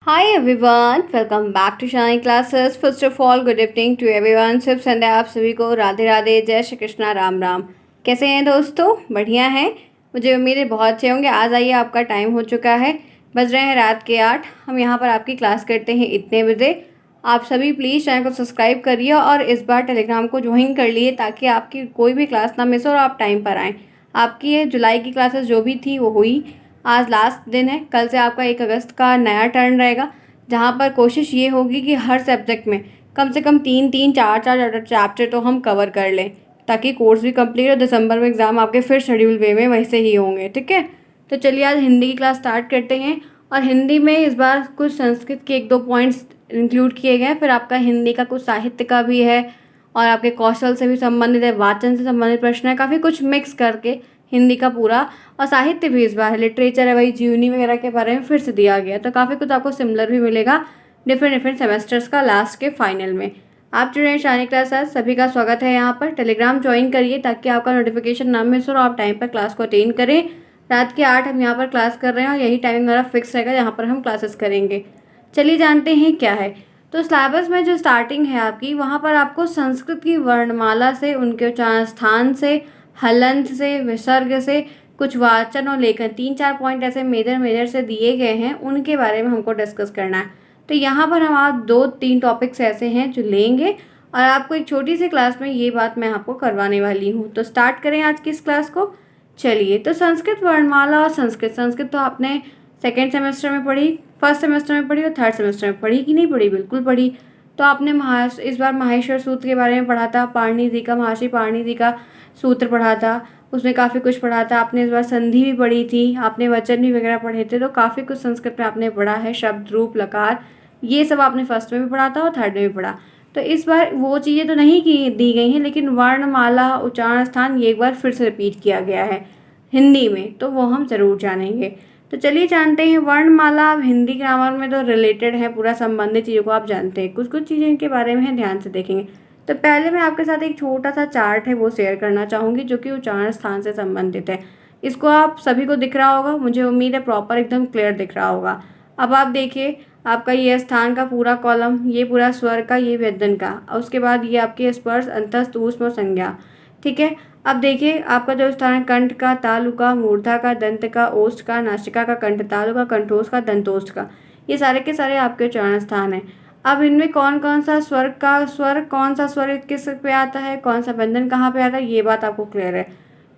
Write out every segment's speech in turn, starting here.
Hi everyone, welcome back to Shine Classes. First of all, good evening to everyone. शुभ संध्या आप सभी को, राधे राधे, जय श्री कृष्णा, राम राम। कैसे हैं दोस्तों? बढ़िया हैं? मुझे उम्मीद है बहुत अच्छे होंगे। आज आइए, आपका टाइम हो चुका है, बज रहे हैं रात के 8। हम यहाँ पर आपकी क्लास करते हैं इतने बजे। आप सभी प्लीज़ चैनल को सब्सक्राइब करिए और इस बार टेलीग्राम को ज्वाइन कर लिए ताकि आपकी कोई भी क्लास ना मिस हो और आप टाइम पर आएँ। आपकी ये जुलाई की क्लासेस जो भी थी वो हुई। आज लास्ट दिन है, कल से आपका 1 अगस्त का नया टर्न रहेगा, जहाँ पर कोशिश ये होगी कि हर सब्जेक्ट में कम से कम 3-3, 4-4 चैप्टर तो हम कवर कर लें, ताकि कोर्स भी कंप्लीट हो। दिसंबर में एग्ज़ाम आपके फिर शेड्यूल वे में वैसे ही होंगे, ठीक है। तो चलिए आज हिंदी की क्लास स्टार्ट करते हैं। और हिंदी में इस बार कुछ संस्कृत के 1-2 पॉइंट्स इंक्लूड किए गए हैं, फिर आपका हिंदी का कुछ साहित्य का भी है और आपके कौशल से भी संबंधित है, वाचन से संबंधित प्रश्न है, काफ़ी कुछ मिक्स करके हिंदी का पूरा। और साहित्य भी इस बार है, लिटरेचर है, वही जीवनी वगैरह के बारे में फिर से दिया गया, तो काफ़ी कुछ आपको सिमिलर भी मिलेगा डिफरेंट सेमेस्टर्स का लास्ट के फाइनल में। आप जुड़े हैं शानी क्लासेस, सभी का स्वागत है यहाँ पर। टेलीग्राम ज्वाइन करिए ताकि आपका नोटिफिकेशन ना मिस हो और आप टाइम पर क्लास को अटेंड करें। रात के 8 हम यहाँ पर क्लास कर रहे हैं और यही टाइमिंग हमारा फिक्स रहेगा जहाँ पर हम क्लासेस करेंगे। चलिए जानते हैं क्या है। तो सिलेबस में जो स्टार्टिंग है आपकी, वहाँ पर आपको संस्कृत की वर्णमाला से, उनके उच्चारण स्थान से, हलंत से, विसर्ग से, कुछ वाचन और लेखन, 3-4 पॉइंट ऐसे मेजर से दिए गए हैं, उनके बारे में हमको डिस्कस करना है। तो यहाँ पर हम आप 2-3 टॉपिक्स ऐसे हैं जो लेंगे और आपको एक छोटी सी क्लास में ये बात मैं आपको करवाने वाली हूँ। तो स्टार्ट करें आज की इस क्लास को। चलिए, तो संस्कृत वर्णमाला और संस्कृत तो आपने सेकेंड सेमेस्टर में पढ़ी, फर्स्ट सेमेस्टर में पढ़ी और थर्ड सेमेस्टर में पढ़ी कि नहीं पढ़ी? बिल्कुल पढ़ी। तो आपने इस बार माहेश्वर सूत्र के बारे में पढ़ा था, पाणिनि जी का, महर्षि पाणिनि जी का सूत्र पढ़ा था, उसमें काफ़ी कुछ पढ़ा था। आपने इस बार संधि भी पढ़ी थी, आपने वचन भी वगैरह पढ़े थे, तो काफ़ी कुछ संस्कृत में आपने पढ़ा है। शब्द, रूप, लकार, ये सब आपने फर्स्ट में भी पढ़ा था और थर्ड में भी पढ़ा। तो इस बार वो चीज़ें तो नहीं की दी गई हैं, लेकिन वर्णमाला, उच्चारण स्थान ये एक बार फिर से रिपीट किया गया है हिंदी में, तो वो हम ज़रूर जानेंगे। तो चलिए जानते हैं वर्णमाला। अब हिंदी ग्रामर में तो रिलेटेड है, पूरा संबंधित चीज़ों को आप जानते हैं, कुछ चीज़ें इनके बारे में है, ध्यान से देखेंगे। तो पहले मैं आपके साथ एक छोटा सा चार्ट है वो शेयर करना चाहूँगी, जो कि उच्चारण स्थान से संबंधित है। इसको आप सभी को दिख रहा होगा, मुझे उम्मीद है प्रॉपर एकदम क्लियर दिख रहा होगा। अब आप देखिए, आपका ये स्थान का पूरा कॉलम, ये पूरा स्वर का, ये व्यंजन का, और उसके बाद ये आपके स्पर्श, अंतस्थ, ऊष्म और संज्ञा, ठीक है। अब देखिए आपका जो स्थान है, कंठ का, तालु का, मूर्धा का, दंत का, ओष्ठ का, नासिका का, कंठ तालु का, कंठोष्ठ का, दंतोष्ठ का, ये सारे के सारे आपके उच्चारण स्थान है। अब इनमें कौन कौन सा कौन सा स्वर किस पे आता है, कौन सा व्यंजन कहाँ पे आता है, ये बात आपको क्लियर है।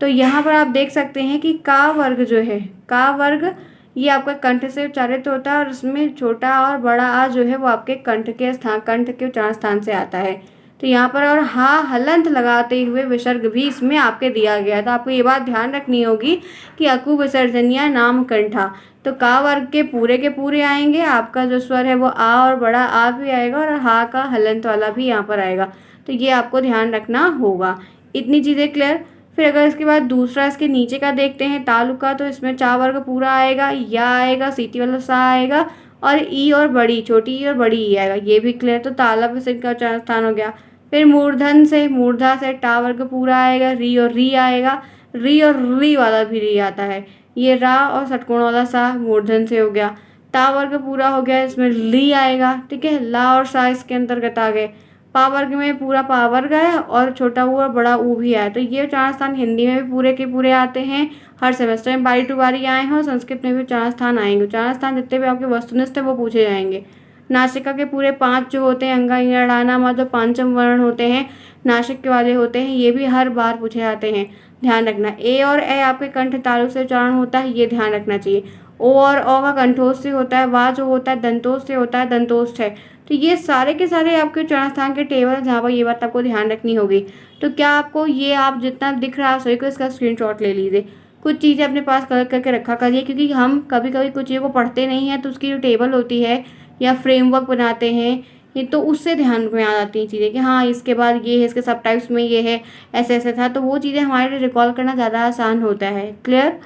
तो यहाँ पर आप देख सकते हैं कि का वर्ग जो है, का वर्ग ये आपका कंठ से उच्चारित होता है और उसमें छोटा और बड़ा आ जो है वो आपके कंठ के उच्चारण स्थान से आता है। तो यहाँ पर और हा हलंत लगाते हुए विसर्ग भी इसमें आपके दिया गया है। तो आपको ये बात ध्यान रखनी होगी कि अकु विसर्जनिया नाम कंठा, तो का वर्ग के पूरे आएंगे। आपका जो स्वर है वो आ और बड़ा आ भी आएगा और हा का हलंत वाला भी यहाँ पर आएगा, तो ये आपको ध्यान रखना होगा। इतनी चीज़ें क्लियर। फिर अगर इसके बाद दूसरा इसके नीचे का देखते हैं, तालु का, तो इसमें चा वर्ग पूरा आएगा, या आएगा, सीटी वाला सा आएगा, और ई और बड़ी, छोटी ई और बड़ी ई आएगा, ये भी क्लियर। तो ताला पे से इनका उच्चारण स्थान हो गया। फिर मूर्धा से टा वर्ग पूरा आएगा, री और री आएगा, री और री वाला भी री आता है। ये रा और षटकोण वाला सा मूर्धन से हो गया। ता वर्ग पूरा हो गया, इसमें ली आएगा, ठीक है। ला और सा इसके अंतर्गत आ गए। पा वर्ग में पूरा पा वर्ग आया और छोटा ऊ और बड़ा ऊ भी आया। तो ये उच्चारण स्थान हिंदी में भी पूरे के पूरे आते हैं, हर सेमेस्टर में बारी टू बारी आए हैं, और संस्कृत में भी उच्चारण स्थान आएंगे। उच्चारण स्थान जितने भी आपके वस्तुनिष्ठ है वो पूछे जाएंगे। नासिका के पूरे 5 जो होते हैं, अंगा इंगा अड़ाना मा, जो पांचम वर्ण होते हैं नासिक के वाले होते हैं, ये भी हर बार पूछे जाते हैं, ध्यान रखना। ए और ए आपके कंठ तालु से उच्चारण होता है, ये ध्यान रखना चाहिए। ओ और ओ का कंठोष्ठ से होता है, वा जो होता है दंतोष्ठ से होता है, दंतोष्ठ है। तो ये सारे के सारे आपके उच्चारण स्थान के टेबल है, जहाँ पर ये बात आपको ध्यान रखनी होगी। तो क्या आपको ये आप जितना दिख रहा है सभी को इसका स्क्रीनशॉट ले लीजिए, कुछ चीज़ें अपने पास कलेक्ट करके रखा करिए, क्योंकि हम कभी कभी कुछ चीज़ों को पढ़ते नहीं हैं, तो उसकी जो टेबल होती है या फ्रेमवर्क बनाते हैं ये, तो उससे ध्यान में आ जाती हैं चीज़ें कि हाँ इसके बाद ये है, इसके सब टाइप्स में ये है, ऐसे ऐसे था, तो वो चीज़ें हमारे लिए रिकॉल करना ज़्यादा आसान होता है। क्लियर?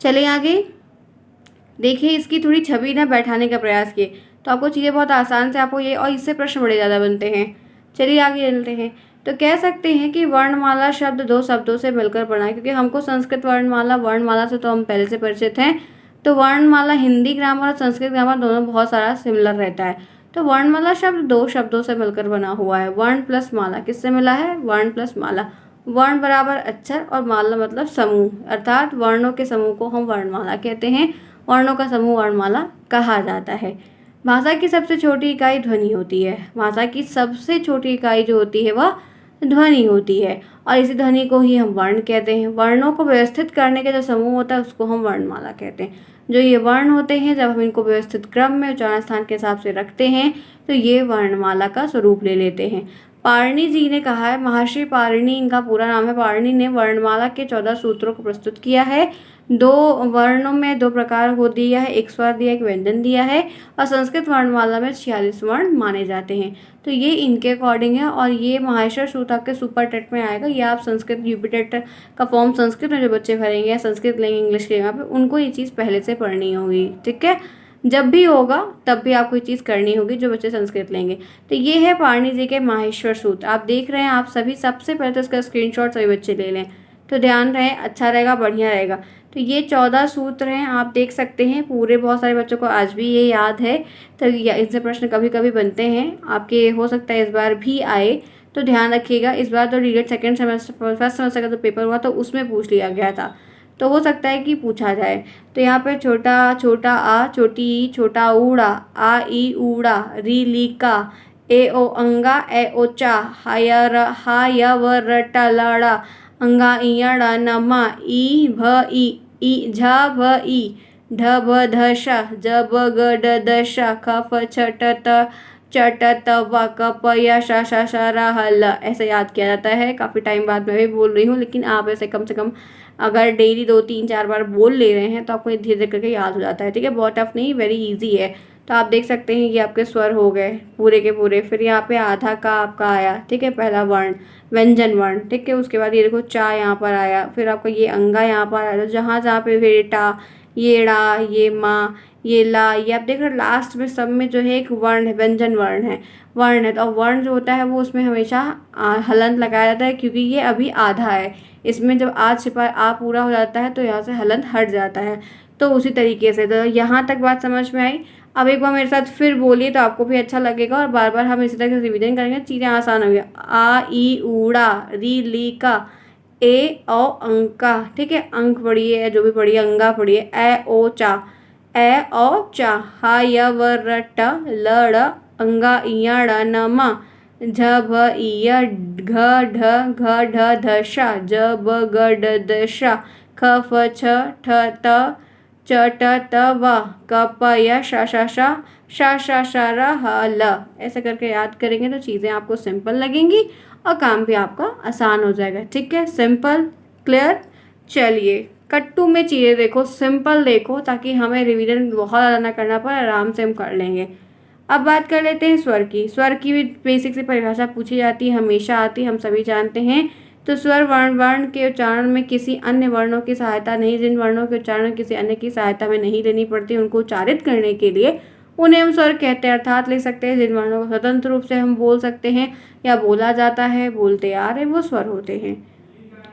चलिए आगे देखिए, इसकी थोड़ी छवि ना बैठाने का प्रयास किए तो आपको चीज़ें बहुत आसान से आपको ये, और इससे प्रश्न बड़े ज़्यादा बनते हैं। चलिए आगे चलते हैं। तो कह सकते हैं कि वर्णमाला शब्द 2 शब्दों से मिलकर बना है, क्योंकि हमको संस्कृत वर्णमाला से तो हम पहले से परिचित हैं। तो वर्णमाला हिंदी ग्रामर और संस्कृत ग्रामर दोनों बहुत सारा सिमिलर रहता है। तो वर्णमाला शब्द दो शब्दों से मिलकर बना हुआ है। वर्ण प्लस माला किससे मिला है? वर्ण प्लस माला। वर्ण बराबर अक्षर और माला मतलब समूह, अर्थात वर्णों के समूह को हम वर्णमाला कहते हैं। वर्णों का समूह वर्णमाला कहा जाता है। भाषा की सबसे छोटी इकाई ध्वनि होती है। भाषा की सबसे छोटी इकाई जो होती है वह ध्वनि होती है, और इसी ध्वनि को ही हम वर्ण कहते हैं। वर्णों को व्यवस्थित करने के जो समूह होता है उसको हम वर्णमाला कहते हैं। जो ये वर्ण होते हैं, जब हम इनको व्यवस्थित क्रम में उच्चारण स्थान के हिसाब से रखते हैं तो ये वर्णमाला का स्वरूप ले लेते हैं। पाणिनि जी ने कहा है, महर्षि पाणिनि इनका पूरा नाम है, पाणिनि ने वर्णमाला के 14 सूत्रों को प्रस्तुत किया है। 2 वर्णों में 2 प्रकार को दिया है, एक स्वर दिया, एक व्यंजन दिया है, और संस्कृत वर्णमाला में 46 वर्ण माने जाते हैं। तो ये इनके अकॉर्डिंग है, और ये माहेश्वर सूत्र आपके सुपर टेट में आएगा। ये आप संस्कृत यूपी टेट का फॉर्म संस्कृत में जो बच्चे भरेंगे या संस्कृत लेंगे इंग्लिश के यहाँ पे, उनको ये चीज़ पहले से पढ़नी होगी, ठीक है। जब भी होगा तब भी आपको ये चीज़ करनी होगी जो बच्चे संस्कृत लेंगे। तो ये है पाणिनि जी के माहेश्वर सूत्र, आप देख रहे हैं आप सभी। सबसे पहले तो इसका स्क्रीनशॉट सभी बच्चे ले लें, तो ध्यान रहे, अच्छा रहेगा, बढ़िया रहेगा। तो ये 14 सूत्र हैं, आप देख सकते हैं पूरे। बहुत सारे बच्चों को आज भी ये याद है, तो इनसे प्रश्न कभी कभी बनते हैं आपके, हो सकता है इस बार भी आए, तो ध्यान रखिएगा। इस बार तो readed second semester first semester का जो पेपर हुआ था उसमें पूछ लिया गया था, तो हो सकता है कि पूछा जाए। तो यहाँ पे छोटा छोटा आ, छोटी ई, छोटा ऊड़ा, आ ई ऊड़ा, री ली का, ए ओ अंगा, ए ओ चा, हा य व र ट लड़ा, अंगा इया ड़ा नमा, ई भ ई झ भ ई, ढ भ ध श, ज ब ग ड द श, ख फ छ ट त, च ट त व, क प य श श र ह ल। ऐसे याद किया जाता है। काफ़ी टाइम बाद मैं भी बोल रही हूँ, लेकिन आप ऐसे कम से कम अगर डेली 2-3-4 बार बोल ले रहे हैं तो आपको धीरे धीरे करके याद हो जाता है, ठीक है। बहुत टफ नहीं, वेरी इजी है। तो आप देख सकते हैं ये आपके स्वर हो गए पूरे के पूरे। फिर यहाँ पे आधा का आपका आया, ठीक है, पहला वर्ण व्यंजन वर्ण, ठीक है। उसके बाद ये देखो चा यहाँ पर आया, फिर आपका ये अंगा यहाँ पर आया। तो जहाँ जहाँ पे बेटा, ये ड़ा, ये माँ, ये ला, ये आप देख रहे हो लास्ट में सब में जो है एक वर्ण है, व्यंजन वर्ण है, वर्ण है। तो वर्ण जो होता है वो उसमें हमेशा हलंत लगाया जाता है, क्योंकि ये अभी आधा है। इसमें जब आ छिपा आ पूरा हो जाता है तो यहाँ से हलंत हट जाता है। तो उसी तरीके से, तो यहाँ तक बात समझ में आई। अब एक बार मेरे साथ फिर बोलिए तो आपको भी अच्छा लगेगा, और बार बार हम इसी तरह से रिवीजन करेंगे, चीज़ें आसान होंगी। आ ई ऊड़ा, री ली का, ए ओ अंका, ठीक है, अंक पढ़िए, जो भी पढ़िए, अंगा पढ़िए, ए ओ चा, ए ओ चा, हा य व र ट ल ड़, अंगा इया ड़ न म, झ भ इय घ ढ घ ढ ध श, ज ब ग ड द श, ख फ छ ठ त, च ट त व, क प य श श र ह ल। ऐसे करके याद करेंगे तो चीज़ें आपको सिंपल लगेंगी और काम भी आपका आसान हो जाएगा, ठीक है। Simple, clear. चलिए कट्टू में चीज़ें देखो, सिंपल देखो, ताकि हमें रिवीजन बहुत ज़्यादा ना करना पड़े, आराम से हम कर लेंगे। अब बात कर लेते हैं स्वर की। स्वर की भी बेसिक से परिभाषा पूछी जाती है, हमेशा आती है, हम सभी जानते हैं। तो स्वर वर्ण के उच्चारण में किसी अन्य वर्णों की सहायता नहीं, जिन वर्णों के उच्चारण किसी अन्य की सहायता में नहीं लेनी पड़ती, उनको उच्चारित करने के लिए उन्हें हम स्वर कहते हैं। अर्थात लिख सकते हैं जिन वर्णों को स्वतंत्र रूप से हम बोल सकते हैं या बोला जाता है, बोलते आ रहे, वो स्वर होते हैं।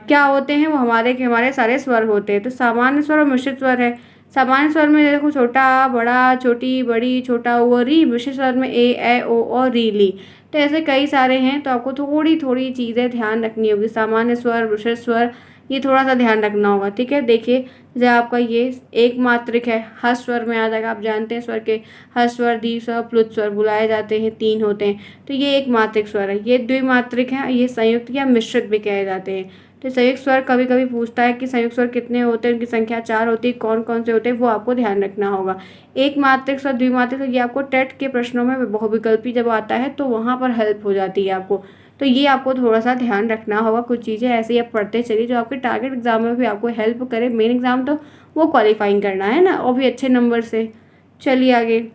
क्या होते हैं वो? हमारे सारे स्वर होते हैं। तो सामान्य स्वर और मिश्रित स्वर है। सामान्य स्वर में देखो छोटा आ, बड़ा, छोटी, बड़ी, छोटा उ और री। मिश्रित स्वर में ए ओ और री ली। तो ऐसे कई सारे हैं, तो आपको थोड़ी थोड़ी चीज़ें ध्यान रखनी होगी। सामान्य स्वर, मिश्रित स्वर, ये थोड़ा सा ध्यान रखना होगा, ठीक है। देखिए जैसे आपका ये एक मात्रिक है, हर्ष स्वर में आ जाएगा। आप जानते हैं स्वर के हर्ष स्वर, दीर्घ स्वर, प्लुत स्वर बुलाए जाते हैं, 3 होते हैं। तो ये एक मात्रिक स्वर है। ये द्विमात्रिक है, ये संयुक्त या मिश्रित भी कहे जाते हैं। तो संयुक्त स्वर कभी कभी पूछता है कि संयुक्त स्वर कितने होते हैं, उनकी संख्या 4 होती है, कौन कौन से होते हैं, वो आपको ध्यान रखना होगा। एक मात्रिक स्वर, द्विमात्रिक स्वर, ये आपको टेट के प्रश्नों में बहुविकल्पी जब आता है तो वहाँ पर हेल्प हो जाती है आपको। तो ये आपको थोड़ा सा ध्यान रखना होगा। कुछ चीज़ें ऐसी आप पढ़ते चलिए जो आपके टारगेट एग्जाम में भी आपको हेल्प करे। मेन एग्जाम तो वो क्वालिफाइंग करना है ना, और भी अच्छे नंबर से। चलिए आगे।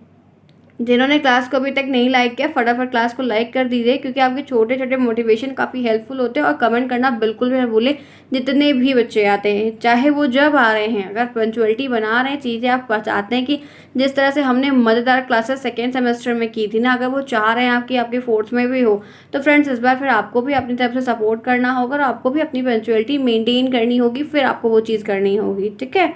जिन्होंने क्लास को अभी तक नहीं लाइक किया, फटाफट क्लास को लाइक कर दीजिए, क्योंकि आपके छोटे छोटे मोटिवेशन काफ़ी हेल्पफुल होते हैं। और कमेंट करना बिल्कुल भी ना भूलें, जितने भी बच्चे आते हैं, चाहे वो जब आ रहे हैं, अगर पंचुअलिटी बना रहे हैं, चीज़ें आप चाहते हैं कि जिस तरह से हमने मज़ेदार क्लासेस सेकेंड सेमेस्टर में की थी ना, अगर वो चाह रहे हैं आपकी आपके फोर्थ में भी हो, तो फ्रेंड्स इस बार फिर आपको भी अपनी तरफ से सपोर्ट करना होगा और आपको भी अपनी पंचुअलिटी मेनटेन करनी होगी, फिर आपको वो चीज़ करनी होगी, ठीक है।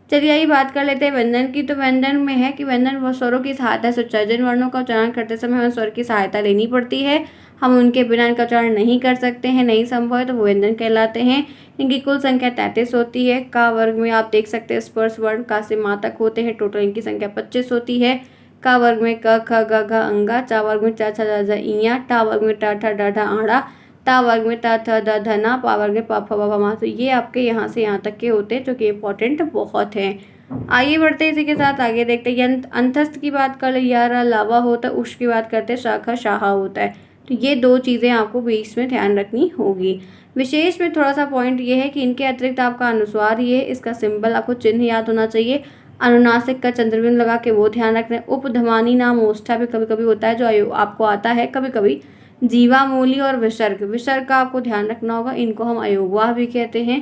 चलिए आइए बात कर लेते हैं व्यंजन की। तो व्यंजन में है कि व्यंजन वो स्वरों की सहायता से उच्चारण, जिन वर्णों का उच्चारण करते समय हमें स्वर की सहायता लेनी पड़ती है, हम उनके बिना इनका उच्चारण नहीं कर सकते हैं, नहीं संभव है, तो वो व्यंजन कहलाते हैं। इनकी कुल संख्या 33 होती है। का वर्ग में आप देख सकते हैं स्पर्श वर्ण का से माँ तक होते हैं, टोटल इनकी संख्या 25 होती है। का वर्ग में क ख ग घ अंगा, चा वर्ग में च छ ज झ इया, टा वर्ग में ट ठ ड ढ आड़ा, ता वर्ग में त थ द ध ना, पा वर्ग में प फ ब भ मा। तो ये आपके यहाँ से यहाँ तक के होते हैं, जो कि इम्पोर्टेंट बहुत हैं। आइए बढ़ते हैं इसी के साथ आगे देखते हैं। अंतस्थ की बात कर ले, यारा लावा होता है, उष की बात करते हैं, शाखा शाहा होता है। तो ये दो चीज़ें आपको बीच में ध्यान रखनी होगी। विशेष में थोड़ा सा पॉइंट ये है कि इनके अतिरिक्त आपका अनुस्वार ही है, इसका सिंबल आपको चिन्ह याद होना चाहिए। अनुनासिक का चंद्रबिंदु लगा के वो ध्यान रखना है। उपध्मानी नाम ओष्ठा भी कभी कभी होता है, जो आपको आता है कभी कभी। जीवा मूली और विसर्ग, विसर्ग का आपको ध्यान रखना होगा, इनको हम अयोगवाह भी कहते हैं।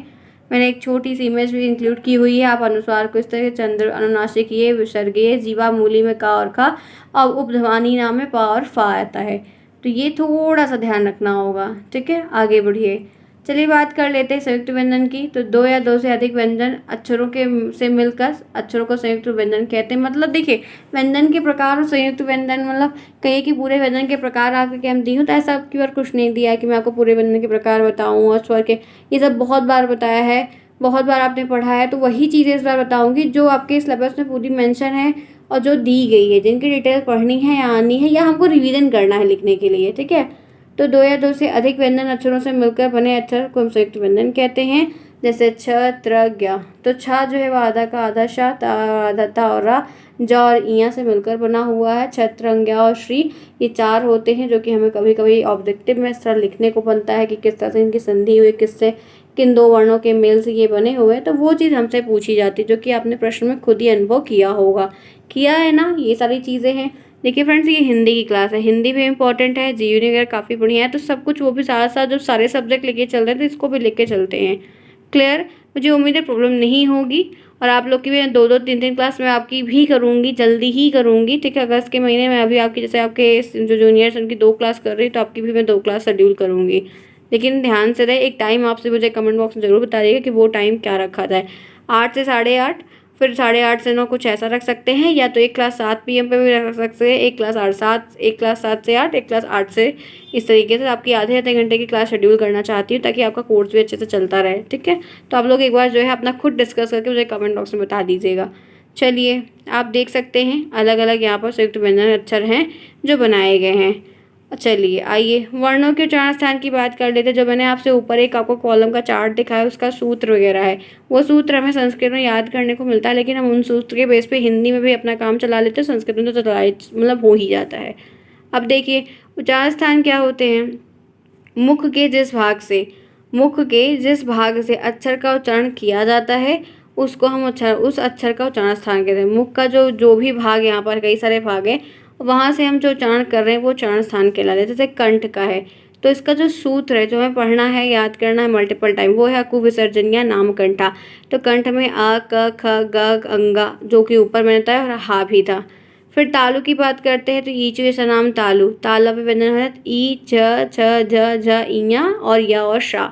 मैंने एक छोटी सी इमेज भी इंक्लूड की हुई है, आप अनुस्वार को इस तरह चंद्र अनुनासिक ये, विसर्गीय, जीवा मूली में का और खा, और उपध्मानी नाम में पा और फा आता है। तो ये थोड़ा सा ध्यान रखना होगा, ठीक है। आगे बढ़िए, चलिए बात कर लेते हैं संयुक्त व्यंजन की। तो दो या दो से अधिक व्यंजन अक्षरों के से मिलकर अक्षरों को संयुक्त व्यंजन कहते हैं। मतलब देखिए, व्यंजन के प्रकार और संयुक्त व्यंजन, मतलब कहिए कि पूरे व्यंजन के प्रकार आपके क्या दी हूँ, तो ऐसा आपकी बार कुछ नहीं दिया है कि मैं आपको पूरे व्यंजन के प्रकार बताऊँ और स्वर के, ये सब बहुत बार बताया है, बहुत बार आपने पढ़ा है। तो वही चीज़ें इस बार बताऊँगी जो आपके सिलेबस में पूरी मेंशन है और जो दी गई है, जिनकी डिटेल पढ़नी है या आनी है या हमको रिवीजन करना है लिखने के लिए, ठीक है। तो दो या दो से अधिक व्यंजन अक्षरों से मिलकर बने अक्षर को हम संयुक्त व्यंजन कहते हैं। जैसे छ, त्र, ज्ञ। तो छ जो है वह आधा का आधा, शा, ता आधा ता और रा, ज और इया से मिलकर बना हुआ है। छत्र, ज्ञ और श्री, ये चार होते हैं, जो कि हमें कभी कभी ऑब्जेक्टिव में इस तरह लिखने को बनता है कि किस तरह से इनकी संधि हुई, किससे किन दो वर्णों के मेल से ये बने हुए। तो वो चीज़ हमसे पूछी जाती है, जो कि आपने प्रश्न में खुद ही अनुभव किया होगा, किया है ना। ये सारी चीज़ें हैं। देखिए फ्रेंड्स, ये हिंदी की क्लास है, हिंदी भी इंपॉर्टेंट है, जीवनी वगैरह काफ़ी बढ़िया है। तो सब कुछ वो भी साथ साथ जो सारे सब्जेक्ट लेके चल रहे हैं, तो इसको भी लेके चलते हैं। क्लियर, मुझे उम्मीद है प्रॉब्लम नहीं होगी। और आप लोग की भी दो दो तीन तीन क्लास मैं आपकी भी करूँगी, जल्दी ही करूँगी, ठीक है। अगस्त के महीने में अभी आपकी, जैसे आपके जो जूनियर्स उनकी 2 क्लास कर रही, तो आपकी भी मैं 2 क्लास शेड्यूल करूँगी। लेकिन ध्यान से रहे, एक टाइम आपसे मुझे कमेंट बॉक्स में ज़रूर बताइएगा कि वो टाइम क्या रखा जाए। 8 से 8:30, फिर 8:30 से 9 कुछ ऐसा रख सकते हैं, या तो एक क्लास 7 PM पे भी रख सकते हैं, एक क्लास 8 एक क्लास 7 से 8, एक क्लास 8 से। इस तरीके से आपकी आधे आधे घंटे की क्लास शेड्यूल करना चाहती हूँ, ताकि आपका कोर्स भी अच्छे से चलता रहे, ठीक है। तो आप लोग एक बार जो है अपना खुद डिस्कस करके मुझे कमेंट बॉक्स में बता दीजिएगा। चलिए, आप देख सकते हैं अलग अलग यहाँ पर संयुक्त व्यंजन अक्षर हैं जो बनाए गए हैं। चलिए आइए वर्णों के उच्चारण स्थान की बात कर लेते हैं। जो मैंने आपसे ऊपर एक आपको कॉलम का चार्ट दिखाया, उसका सूत्र वगैरह है, वो सूत्र हमें संस्कृत में याद करने को मिलता है, लेकिन हम उन सूत्र के बेस पे हिंदी में भी अपना काम चला लेते हैं, संस्कृत में तो चला मतलब हो ही जाता है। अब देखिए, उच्चारण स्थान क्या होते हैं। मुख के जिस भाग से, मुख के जिस भाग से अक्षर का उच्चारण किया जाता है, उसको हम उस अक्षर का उच्चारण स्थान कहते हैं। मुख का जो जो भी भाग, यहाँ पर कई सारे भाग हैं, वहाँ से हम जो उच्चारण कर रहे हैं वो उच्चारण स्थान कहलाता है। जैसे कंठ का है, तो इसका जो सूत्र है, जो हमें पढ़ना है, याद करना है मल्टीपल टाइम, वो है अकु विसर्जन या नाम कंठा। तो कंठ में आ, क, ख, ग, अंगा, जो कि ऊपर मैंने बताया, और हा भी था। फिर तालु की बात करते हैं, तो ईचु ऐसा नाम तालु, ताला पे व्यंजन है ई, छ, छ, झ, झ, इया और या और शा।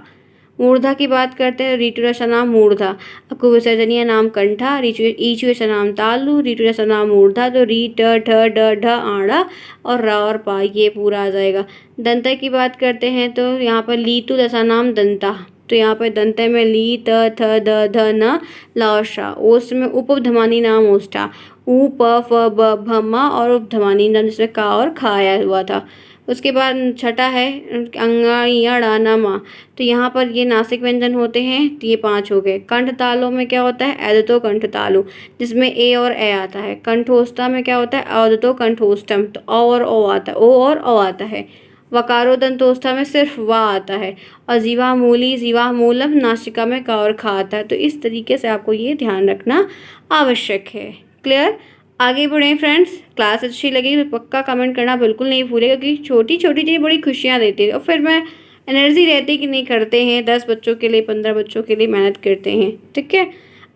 मूर्धा की बात करते हैं, रीटु रसा नाम मूर्धा, अकु विसर्जनीय नाम कंठा, ईचु ऐसा नाम तालु, रीटु रसा नाम मूर्धा। तो री, ट, ठ, ड, ढ, आड़ा और रा और पा, ये पूरा आ जाएगा। दंता की बात करते हैं, तो यहाँ पर लीतु दशा नाम दंता, तो यहाँ पर दंते में ली, त, थ, द, ध, न, ला और शा। ओष्ठ में उपधमानी नाम ओष्ठा, ऊ, प, फ, ब, भ, म और उपधमानी नाम, जिसमें का और खा आया हुआ था। उसके बाद छठा है अंगा, इया, डा, ना, मा। तो यहाँ पर ये नासिक व्यंजन होते हैं, तो ये 5 हो गए। कंठ तालों में क्या होता है, एदतो कंठ तालु, जिसमें ए और ए आता है। कंठोस्था में क्या होता है, अवदतो कंठोष्टम, तो अ और ओ आता है, ओ और ओ आता है। वकारो दंतोस्था में सिर्फ वा आता है। और जीवा मूली, जीवा मूलम, नासिका में का और खा आता है। तो इस तरीके से आपको ये ध्यान रखना आवश्यक है। क्लियर, आगे बढ़ें फ्रेंड्स। क्लास अच्छी लगी तो पक्का कमेंट करना बिल्कुल नहीं भूलेगा, क्योंकि छोटी छोटी चीज़ें बड़ी खुशियाँ देती है, और फिर मैं एनर्जी रहती कि नहीं करते हैं, 10 बच्चों के लिए, 15 बच्चों के लिए मेहनत करते हैं, ठीक है।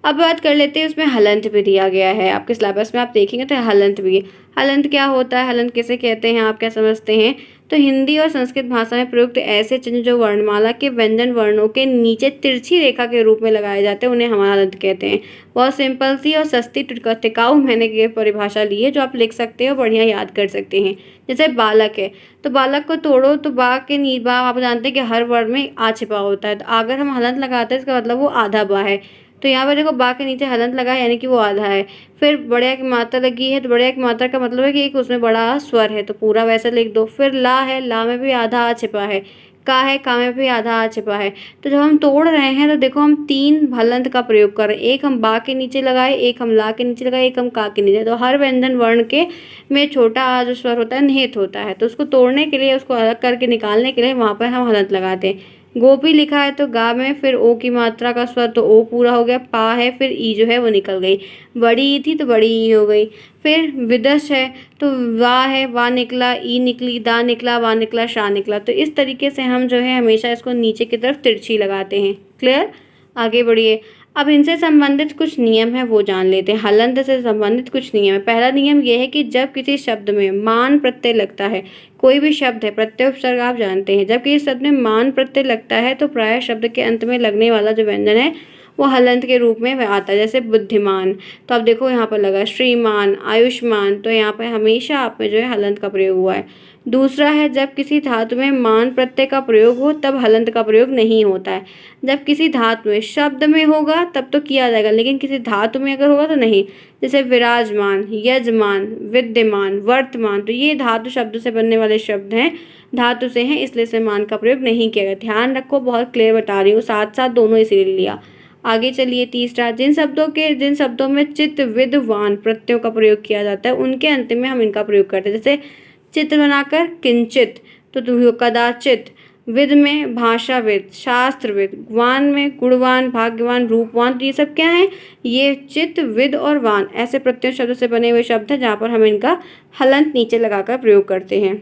अब बात कर लेते हैं, उसमें हलंत भी दिया गया है आपके सिलेबस में, आप देखेंगे तो हलंत भी है। हलंत क्या होता है, हलंत किसे कहते हैं, आप क्या समझते हैं। तो हिंदी और संस्कृत भाषा में प्रयुक्त ऐसे चिन्ह जो वर्णमाला के व्यंजन वर्णों के नीचे तिरछी रेखा के रूप में लगाए जाते हैं उन्हें हम हलंत कहते हैं। बहुत सिंपल सी और सस्ती टिकाऊ मैंने ये परिभाषा ली है जो आप लिख सकते हो, बढ़िया याद कर सकते हैं। जैसे बालक है तो बालक को तोड़ो तो बा के नी बा आप जानते हैं कि हर वर्ड में आ छिपा होता है, तो अगर हम हलंत लगाते हैं इसका मतलब वो आधा बा है। तो यहाँ पर देखो बा के नीचे हलंत लगा है यानी कि वो आधा है। फिर बढ़िया की मात्रा लगी है तो बढ़िया की मात्रा का मतलब है कि एक उसमें बड़ा स्वर है तो पूरा वैसा लिख दो। फिर ला है, ला में भी आधा आ छिपा है। का है, का में भी आधा आ छिपा है। तो जब हम तोड़ रहे हैं तो देखो हम 3 हलंत का प्रयोग कर रहे हैं। एक हम बा के नीचे लगाए, एक हम ला के नीचे लगाए, एक हम का के नीचे। तो हर व्यंजन वर्ण के में छोटा आ जो स्वर होता है निहित होता है, तो उसको तोड़ने के लिए, उसको अलग करके निकालने के लिए वहाँ पर हम हलंत लगाते हैं। गोपी लिखा है तो गा में फिर ओ की मात्रा का स्वर तो ओ पूरा हो गया। पा है फिर ई जो है वो निकल गई। बड़ी ई थी तो बड़ी ई हो गई। फिर विदश है तो वाह है, वाह निकला, ई निकली, दा निकला, वाह निकला, शा निकला। तो इस तरीके से हम जो है हमेशा इसको नीचे की तरफ तिरछी लगाते हैं। क्लियर? आगे बढ़िए। अब इनसे संबंधित कुछ नियम है वो जान लेते हैं। हलंत से संबंधित कुछ नियम है। पहला नियम ये है कि जब किसी शब्द में मान प्रत्यय लगता है, कोई भी शब्द है, प्रत्यय उपसर्ग आप जानते हैं, जब किसी शब्द में मान प्रत्यय लगता है तो प्राय शब्द के अंत में लगने वाला जो व्यंजन है वो हलंत के रूप में आता है। जैसे बुद्धिमान, तो अब देखो यहाँ पर लगा श्रीमान, आयुष्मान, तो यहाँ पर हमेशा आप में जो है हलंत का प्रयोग हुआ है। दूसरा है जब किसी धातु में मान प्रत्यय का प्रयोग हो तब हलंत का प्रयोग नहीं होता है। जब किसी धातु में, शब्द में होगा तब तो किया जाएगा, लेकिन किसी धातु में अगर होगा तो नहीं। जैसे विराजमान, यजमान, विद्यमान, वर्तमान, तो ये धातु शब्द से बनने वाले शब्द हैं, धातु से हैं, इसलिए से मान का प्रयोग नहीं किया गया। ध्यान रखो, बहुत क्लियर बता रही हूँ, साथ साथ दोनों इसीलिए लिया। आगे चलिए तीसरा, जिन शब्दों में चित्त, विद, वान प्रत्ययों का प्रयोग किया जाता है उनके अंत में हम इनका प्रयोग करते हैं। जैसे चित्त बनाकर किंचित, तो कदाचित, विद में भाषाविद, शास्त्रविद, वान में गुणवान, भाग्यवान, रूपवान, तो ये सब क्या है? ये चित्त, विद और वान ऐसे प्रत्यय शब्द से बने हुए शब्द हैं जहाँ पर हम इनका हलंत नीचे लगाकर प्रयोग करते हैं।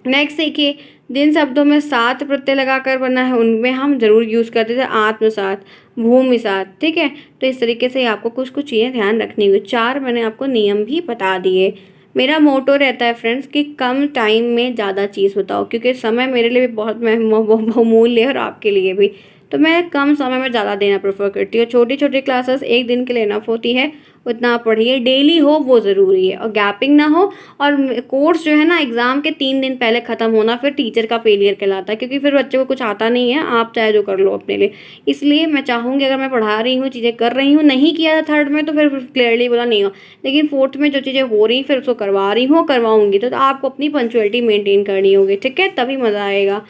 नेक्स्ट देखिए, जिन शब्दों में सात प्रत्यय लगाकर बना है उनमें हम जरूर यूज़ करते थे आत्मसात, भूमिसात, ठीक है। तो इस तरीके से आपको कुछ कुछ चीज़ें ध्यान रखनी होगी। 4 मैंने आपको नियम भी बता दिए। मेरा मोटो रहता है फ्रेंड्स कि कम टाइम में ज़्यादा चीज़ बताओ, क्योंकि समय मेरे लिए भी बहुत बहुमूल्य है और आपके लिए भी। तो मैं कम समय में ज़्यादा देना प्रेफर करती हूँ। छोटी छोटी क्लासेस एक दिन के लिए इनफ होती है, उतना आप पढ़िए। डेली हो वो ज़रूरी है और गैपिंग ना हो। और कोर्स जो है ना एग्ज़ाम के 3 दिन पहले ख़त्म होना फिर टीचर का फेलियर कहलाता है, क्योंकि फिर बच्चे को कुछ आता नहीं है, आप चाहे जो कर लो अपने लिए। इसलिए मैं चाहूँगी अगर मैं पढ़ा रही हूँ, चीज़ें कर रही हूँ, नहीं किया था 3rd में तो फिर क्लियरली बोला नहीं हो, लेकिन 4th में जो चीज़ें हो रही फिर उसको करवा रही हूँ, करवाऊँगी, तो आपको अपनी पंक्चुअलिटी मेंटेन करनी होगी, ठीक है, तभी मज़ा आएगा।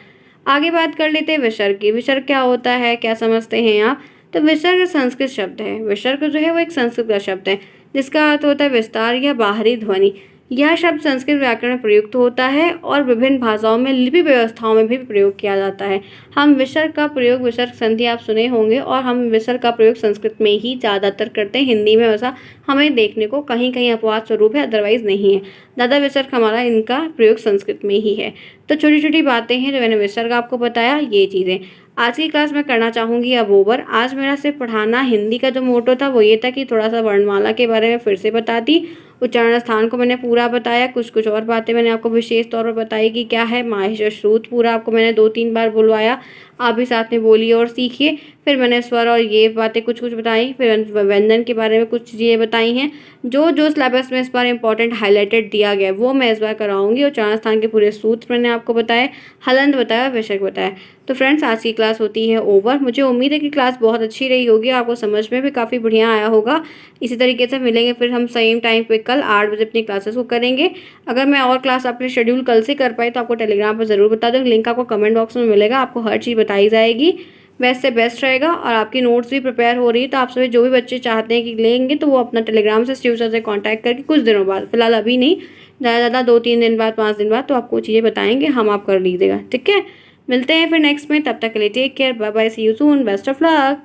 आगे बात कर लेते हैं विसर्ग की। विसर्ग क्या होता है, क्या समझते हैं आप? तो विसर्ग संस्कृत शब्द है। विसर्ग जो है वो एक संस्कृत का शब्द है जिसका अर्थ होता है विस्तार या बाहरी ध्वनि। यह शब्द संस्कृत व्याकरण में प्रयुक्त होता है और विभिन्न भाषाओं में लिपि व्यवस्थाओं में भी प्रयोग किया जाता है। हम विसर्ग का प्रयोग, विसर्ग संधि आप सुने होंगे, और हम विसर्ग का प्रयोग संस्कृत में ही ज़्यादातर करते हैं। हिंदी में वैसा हमें देखने को कहीं कहीं अपवाद स्वरूप है, अदरवाइज नहीं है। ज़्यादा विसर्ग हमारा इनका प्रयोग संस्कृत में ही है। तो छोटी छोटी बातें हैं जो मैंने विसर्ग आपको बताया, ये चीज़ें आज की क्लास में करना चाहूँगी अब ओवर। आज मेरा सिर्फ पढ़ाना, हिंदी का जो मोटो था वो ये था कि थोड़ा सा वर्णमाला के बारे में फिर से बता दी, उच्चारण स्थान को मैंने पूरा बताया, कुछ कुछ और बातें मैंने आपको विशेष तौर पर बताई कि क्या है माहेश और श्रुत, पूरा आपको मैंने 2-3 बार बुलवाया, आप भी साथ में बोलिए और सीखिए। फिर मैंने स्वर और ये बातें कुछ कुछ बताई, फिर व्यंजन के बारे में कुछ चीज़ें बताई हैं। जो जो सिलेबस में इस बार इंपॉर्टेंट हाईलाइटेड दिया गया है वो मैं इस बार कराऊंगी, और उच्चारण स्थान के पूरे सूत्र मैंने आपको बताए, हलंत बताया, विसर्ग बताया। तो फ्रेंड्स आज की क्लास होती है ओवर। मुझे उम्मीद है कि क्लास बहुत अच्छी रही होगी, आपको समझ में भी काफ़ी बढ़िया आया होगा। इसी तरीके से मिलेंगे फिर हम सेम टाइम पे कल 8 बजे अपनी क्लासेस को करेंगे। अगर मैं और क्लास आपके शेड्यूल कल से कर पाई तो आपको टेलीग्राम पर ज़रूर बता दूँ, लिंक आपको कमेंट बॉक्स में मिलेगा, आपको हर चीज़ बताई जाएगी, बेस्ट से बेस्ट रहेगा। और आपकी नोट्स भी प्रिपेयर हो रही है, तो आप सभी जो भी बच्चे चाहते हैं कि लेंगे तो वो अपना टेलीग्राम से शिव सर से कॉन्टैक्ट करके कुछ दिनों बाद, फिलहाल अभी नहीं, ज़्यादा 2-3 दिन बाद, 5 दिन बाद, तो आपको चीज़ें बताएंगे हम, आप कर लीजिएगा, ठीक है। मिलते हैं फिर नेक्स्ट में, तब तक के लिए take care, bye bye, see you soon, best of luck.